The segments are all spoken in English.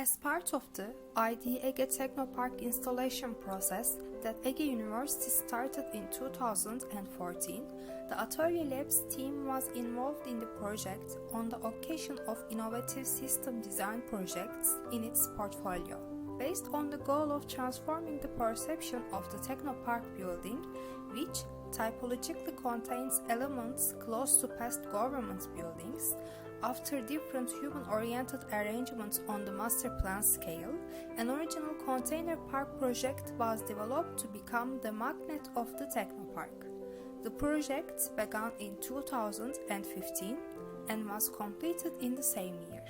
As part of the ID Ege Technopark installation process that Ege University started in 2014, the Atölye Labs team was involved in the project on the occasion of innovative system design projects in its portfolio. Based on the goal of transforming the perception of the Technopark building, which typologically contains elements close to past government buildings, after different human-oriented arrangements on the master plan scale, an original container park project was developed to become the magnet of the Technopark. The project began in 2015 and was completed in the same year.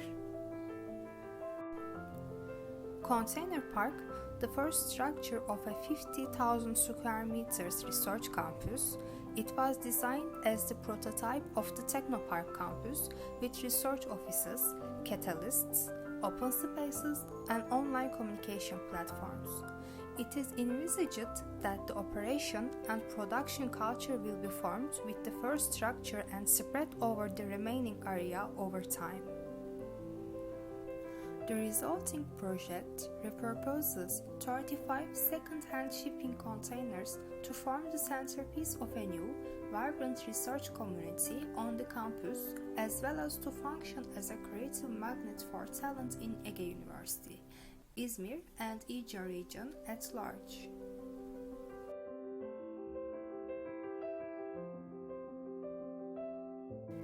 Container Park, the first structure of a 50,000 square meters research campus, it was designed as the prototype of the Technopark campus with research offices, catalysts, open spaces, and online communication platforms. It is envisaged that the operation and production culture will be formed with the first structure and spread over the remaining area over time. The resulting project repurposes 35 second-hand shipping containers to form the centerpiece of a new, vibrant research community on the campus, as well as to function as a creative magnet for talent in Ege University, Izmir and Ege region at large.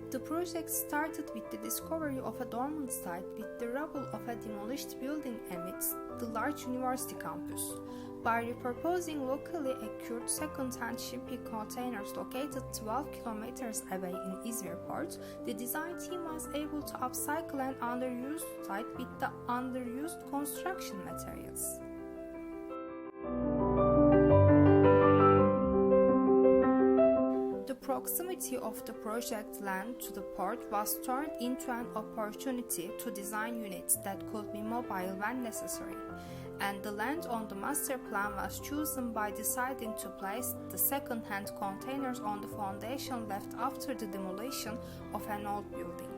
The project started with the discovery of a dormant site with the rubble of a demolished building amidst the large university campus. By repurposing locally occurred second-hand shipping containers located 12 kilometers away in Izmir port, the design team was able to upcycle an underused site with the underused construction materials. The proximity of the project land to the port was turned into an opportunity to design units that could be mobile when necessary, and the land on the master plan was chosen by deciding to place the second-hand containers on the foundation left after the demolition of an old building.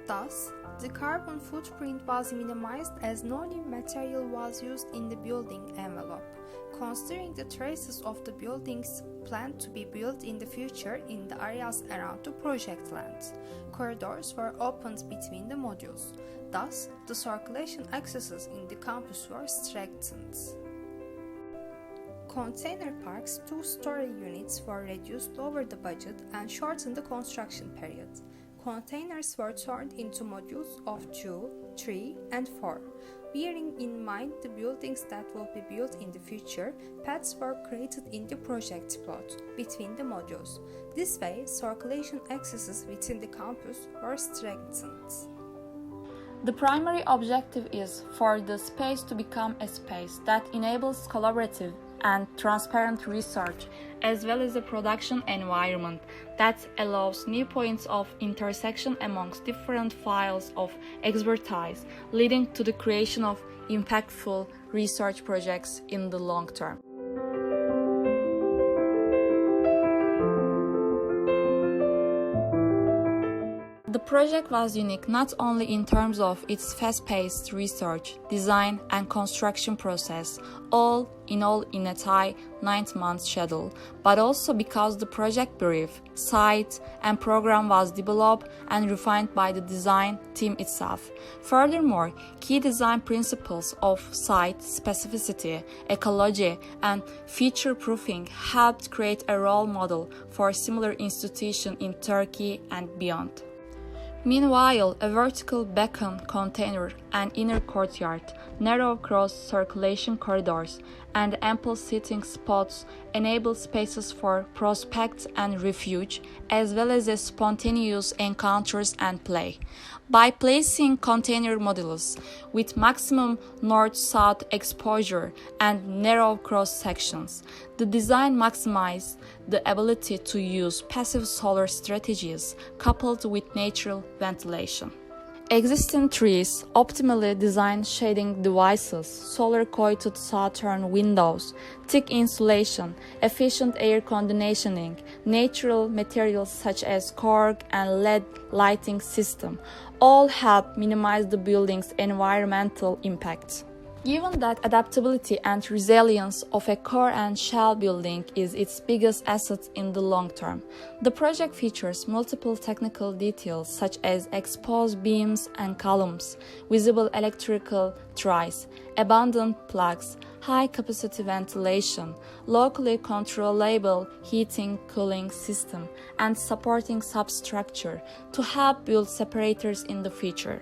Thus, the carbon footprint was minimized as no new material was used in the building envelope, considering the traces of the buildings planned to be built in the future in the areas around the project land. Corridors were opened between the modules, thus the circulation accesses in the campus were strengthened. Container Park's two-story units were reduced over the budget and shortened the construction period. Containers were turned into modules of 2, 3, and 4. Bearing in mind the buildings that will be built in the future, paths were created in the project plot between the modules. This way, circulation accesses within the campus were strengthened. The primary objective is for the space to become a space that enables collaborative and transparent research, as well as a production environment that allows new points of intersection amongst different files of expertise, leading to the creation of impactful research projects in the long term. The project was unique not only in terms of its fast-paced research, design, and construction process, all in a tight 9-month schedule, but also because the project brief, site, and program was developed and refined by the design team itself. Furthermore, key design principles of site specificity, ecology, and future-proofing helped create a role model for similar institutions in Turkey and beyond. Meanwhile, a vertical beacon container, an inner courtyard, narrow cross-circulation corridors, and ample seating spots enable spaces for prospect and refuge, as well as spontaneous encounters and play. By placing container modules with maximum north-south exposure and narrow cross-sections, the design maximized the ability to use passive solar strategies coupled with natural ventilation. Existing trees, optimally designed shading devices, solar-coated southern windows, thick insulation, efficient air conditioning, natural materials such as cork and LED lighting system all help minimize the building's environmental impact. Given that adaptability and resilience of a core and shell building is its biggest asset in the long term, the project features multiple technical details such as exposed beams and columns, visible electrical ties, abundant plugs, high-capacity ventilation, locally controllable heating-cooling system, and supporting substructure to help build separators in the future.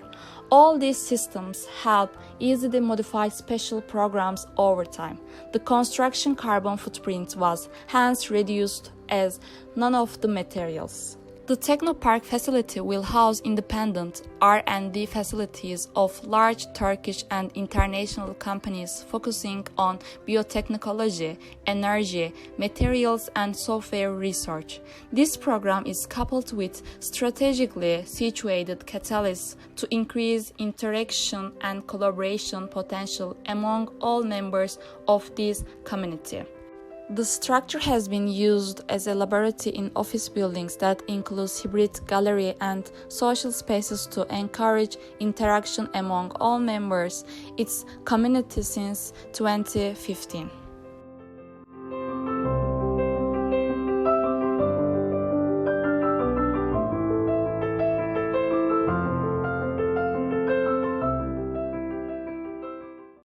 All these systems help easily modify special programs over time. The construction carbon footprint was hence reduced as none of the materials. The Technopark facility will house independent R&D facilities of large Turkish and international companies focusing on biotechnology, energy, materials, and software research. This program is coupled with strategically situated catalysts to increase interaction and collaboration potential among all members of this community. The structure has been used as a laboratory in office buildings that includes hybrid gallery and social spaces to encourage interaction among all members, its community since 2015.